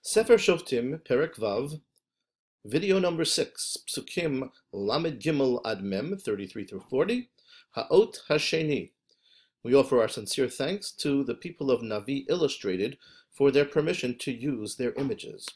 Sefer Shoftim, Perek Vav, video number 6, Psukim Lamed Gimel Ad Mem, 33 through 40, Ha'ot Hasheni. We offer our sincere thanks to the people of Navi Illustrated for their permission to use their images.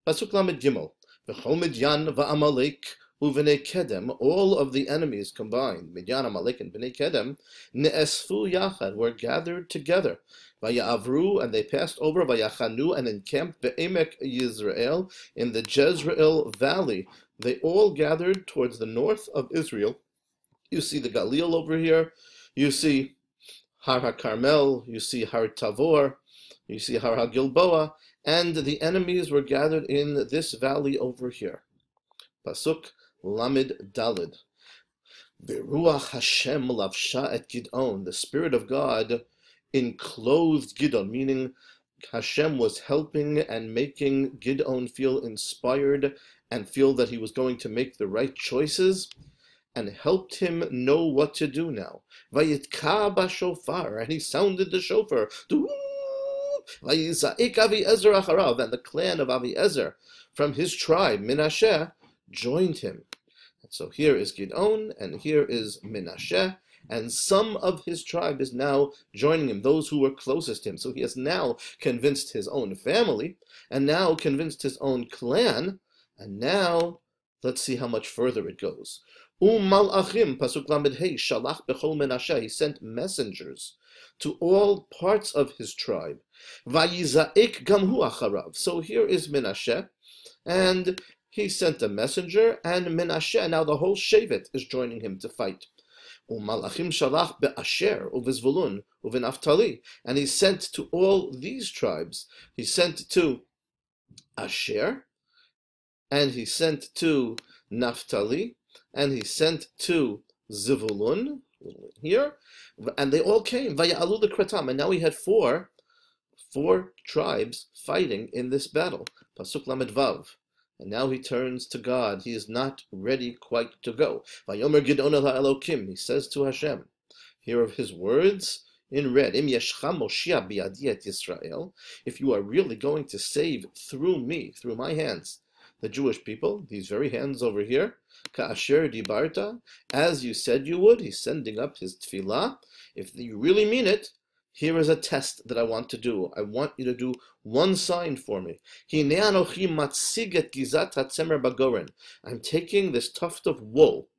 Pasuk Lamed Gimel, V'chol Midyan va'Amalek u'Vnei Kedem, all of the enemies combined, Midyan, Amalek, and Bnei Kedem, Ne'esfu Yachad, were gathered together. Vayavru, and they passed over, Vayachanu, and encamped Be'emek Yisrael, in the Jezreel valley. They all gathered towards the north of Israel. You see the Galil over here, you see Har HaKarmel, you see Har Tavor, you see Har HaGilboa, and the enemies were gathered in this valley over here. Pasuk Lamed Dalid. Beruach Hashem lavsha et Gidon, the Spirit of God enclosed Gidon, meaning Hashem was helping and making Gidon feel inspired and feel that he was going to make the right choices, and helped him know what to do now. Vayitka bashofar, and he sounded the shofar. Vayizaik Aviezer acharav, and the clan of Aviezer from his tribe, Menashe, joined him. And so here is Gidon, and here is Menashe, and some of his tribe is now joining him, those who were closest to him. So he has now convinced his own family, and now convinced his own clan, and now let's see how much further it goes. Malachim, pasuk lamed hey, shalach bechol Menashe, he sent messengers to all parts of his tribe. Vayizaik gamhu acharav. So here is Menashe, and he sent a messenger, and Menashe, now the whole Shevet is joining him to fight. Umalachim shalach be'asher uvizvulun uvenaftali, and he sent to all these tribes. He sent to Asher, and he sent to Naphtali, and he sent to Zivulun here, and they all came. Vaya'alu l'kratam, and now he had four tribes fighting in this battle. Pasuk Lamed Vav. And now he turns to God. He is not ready quite to go. Vayomer Gidon el ha'elokim, he says to Hashem. Hear of his words in red. Im yeshcha moshia biadi et Yisrael, if you are really going to save through me, through my hands, the Jewish people, these very hands over here, ka'asher dibarta, as you said you would, he's sending up his tefillah. If you really mean it, here is a test that I want to do. I want you to do one sign for me. I'm taking this tuft of wool,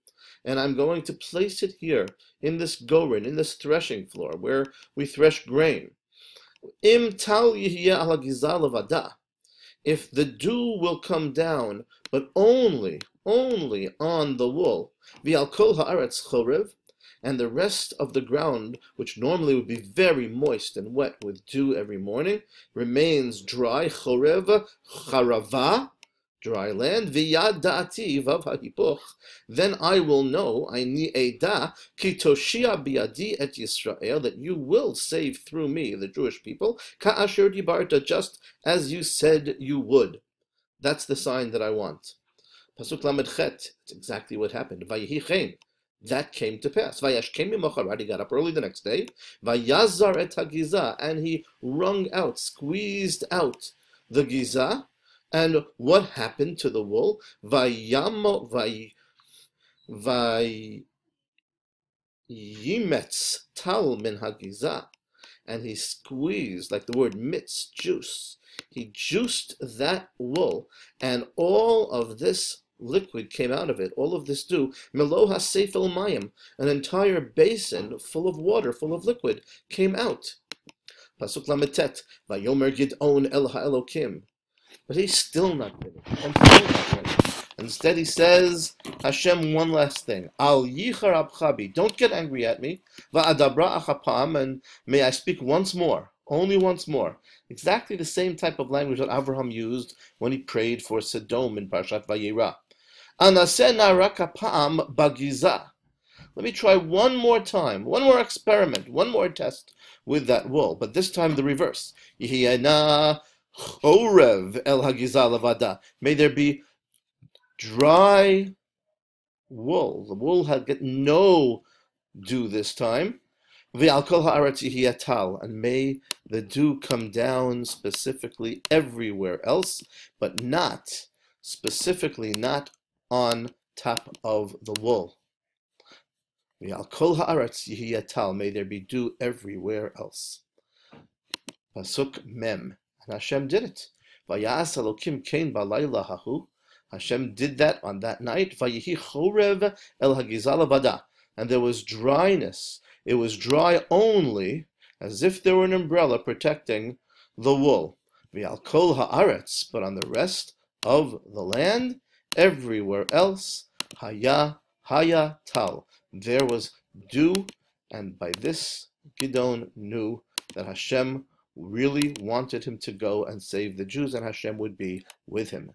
and I'm going to place it here in this goren, in this threshing floor, where we thresh grain. If the dew will come down, but only on the wool, and the rest of the ground, which normally would be very moist and wet with dew every morning, remains dry, chorev, charava, dry land, v'yad da'ati vav hahipoch, then I will know, I ni'eda, ki toshia biadi et Yisrael, that you will save through me, the Jewish people, ka'asher dibarta, just as you said you would. That's the sign that I want. Pasuk lamed chet, it's exactly what happened. Vayihi chen. That came to pass. Vayashkem mimocharad, he got up early the next day. Vayazar et hagiza, and he wrung out, squeezed out the giza. And what happened to the wool? Vayimetz tal min hagiza, and he squeezed, like the word mitz, juice. He juiced that wool, and all of this liquid came out of it, all of this dew, meloha seifel mayim, an entire basin full of water, full of liquid, came out. Pasuk lametet, vayomer Gidon el ha'elokim. But he's still not ready. Instead he says, Hashem, one last thing. Al yichar abchabi, don't get angry at me. Va'adabra achapam, and may I speak once more, only once more. Exactly the same type of language that Abraham used when he prayed for Sodom in Parshat Vayera. Anasena rakapam bagiza. Let me try one more time, one more experiment, one more test with that wool, but this time the reverse. Yihena chorev el hagiza lavada. May there be dry wool. The wool had get no dew this time. V'al kol ha'aretz yihiyatal, and may the dew come down specifically everywhere else, but not specifically not on top of the wool. V'al kol ha'aretz yihiyatal, may there be dew everywhere else. Pasuk Mem, and Hashem did it. Vayas Elokim kein balayla hahu. Hashem did that on that night. Vayihi chorev el hagizal avada, and there was dryness. It was dry only, as if there were an umbrella protecting the wool. V'al kol haaretz, but on the rest of the land, everywhere else, haya tal, there was dew, and by this Gidon knew that Hashem really wanted him to go and save the Jews, and Hashem would be with him.